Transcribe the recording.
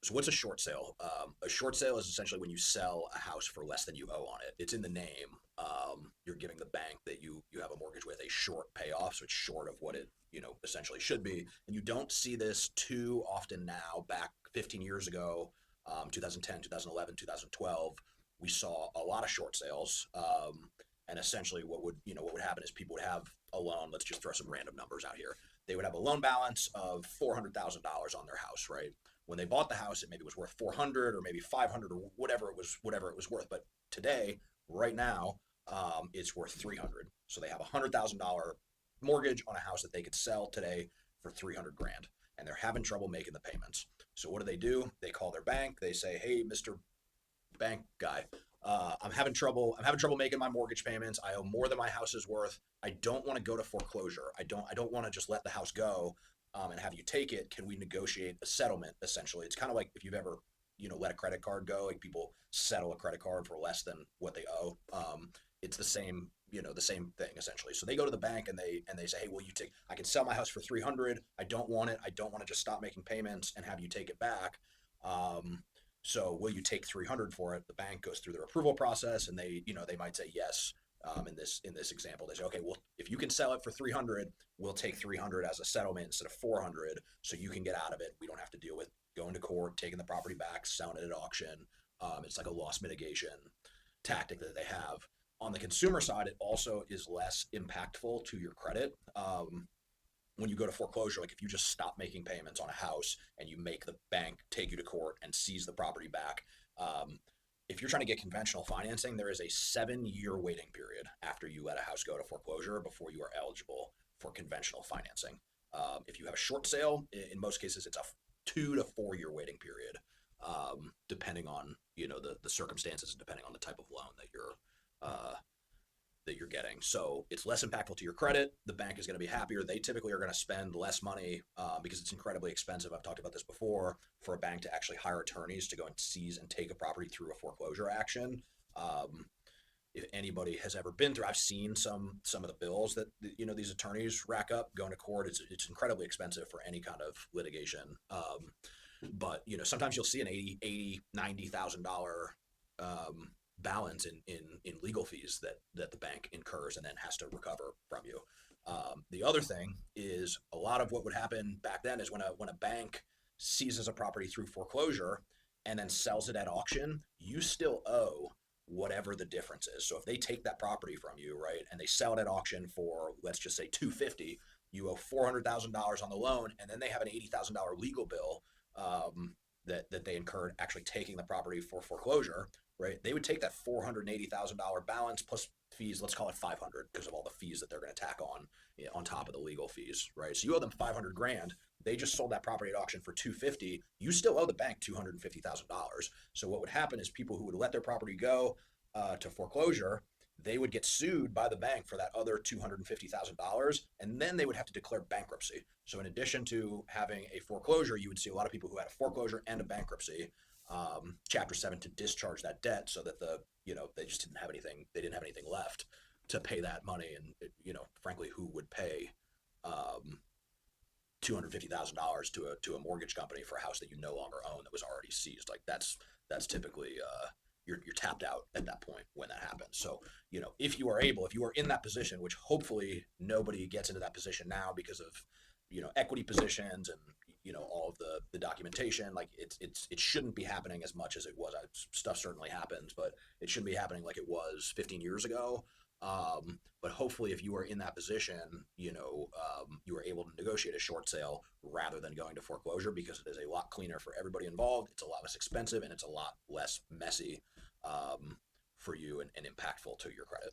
So what's a short sale? A short sale is essentially when you sell a house for less than you owe on it. It's in the name. You're giving the bank that you have a mortgage with a short payoff, so it's short of what it essentially should be. And you don't see this too often now. Back 15 years ago, 2010, 2011, 2012, we saw a lot of short sales. And essentially, what would happen is people would have a loan. Let's just throw some random numbers out here. They would have a loan balance of $400,000 on their house, right? When they bought the house, it maybe was worth 400 or maybe 500 or whatever it was worth. But today, right now, it's worth 300. So they have $100,000 mortgage on a house that they could sell today for 300 grand, and they're having trouble making the payments. So what do? They call their bank. They say, "Hey, Mr. Bank guy, I'm having trouble. I'm having trouble making my mortgage payments. I owe more than my house is worth. I don't want to go to foreclosure. I don't want to just let the house go and have you take it. Can we negotiate a settlement? Essentially, it's kind of like if you've ever let a credit card go. Like people settle a credit card for less than what they owe. It's the same thing essentially. So they go to the bank and they say, hey, will you take? I can sell my house for 300. I don't want it. I don't want to just stop making payments and have you take it back. Um, so will you take 300 for it? The bank goes through their approval process, and they might say yes. In this example, they say, okay, well, if you can sell it for 300, we'll take 300 as a settlement instead of 400, so you can get out of it. We don't have to deal with going to court, taking the property back, selling it at auction. It's like a loss mitigation tactic that they have. On the consumer side, it also is less impactful to your credit. When you go to foreclosure, like if you just stop making payments on a house and you make the bank take you to court and seize the property back, if you're trying to get conventional financing, there is a 7-year waiting period after you let a house go to foreclosure before you are eligible for conventional financing. If you have a short sale, in most cases, it's a 2 to 4 year waiting period, depending on the circumstances, depending on the type of loan uh, that you're getting. So it's less impactful to your credit. The bank is going to be happier. They typically are going to spend less money because it's incredibly expensive. I've talked about this before, for a bank to actually hire attorneys to go and seize and take a property through a foreclosure action. Um, if anybody has ever been through, I've seen some of the bills that these attorneys rack up going to court. It's incredibly expensive for any kind of litigation. But sometimes you'll see an 80 $90,000 balance in legal fees that the bank incurs and then has to recover from you. The other thing is, a lot of what would happen back then is when a bank seizes a property through foreclosure and then sells it at auction, you still owe whatever the difference is. So if they take that property from you, right, and they sell it at auction for, let's just say, 250, you owe $400,000 on the loan, and then they have an $80,000 legal bill that they incurred actually taking the property for foreclosure, right? They would take that $480,000 balance plus fees. Let's call it 500 because of all the fees that they're going to tack on top of the legal fees, right? So you owe them 500 grand. They just sold that property at auction for 250. You still owe the bank $250,000. So what would happen is people who would let their property go to foreclosure, they would get sued by the bank for that other $250,000, and then they would have to declare bankruptcy. So in addition to having a foreclosure, you would see a lot of people who had a foreclosure and a bankruptcy, Chapter 7, to discharge that debt, so that they just didn't have anything. They didn't have anything left to pay that money, and frankly, who would pay $250,000 to a mortgage company for a house that you no longer own that was already seized? Like that's typically you're tapped out at that point when that happens. So if you are in that position, which hopefully nobody gets into that position now because of equity positions and all of the documentation. Like it shouldn't be happening as much as it was. Stuff certainly happens, but it shouldn't be happening like it was 15 years ago. But hopefully, if you are in that position, you are able to negotiate a short sale rather than going to foreclosure, because it is a lot cleaner for everybody involved. It's a lot less expensive, and it's a lot less messy for you and impactful to your credit.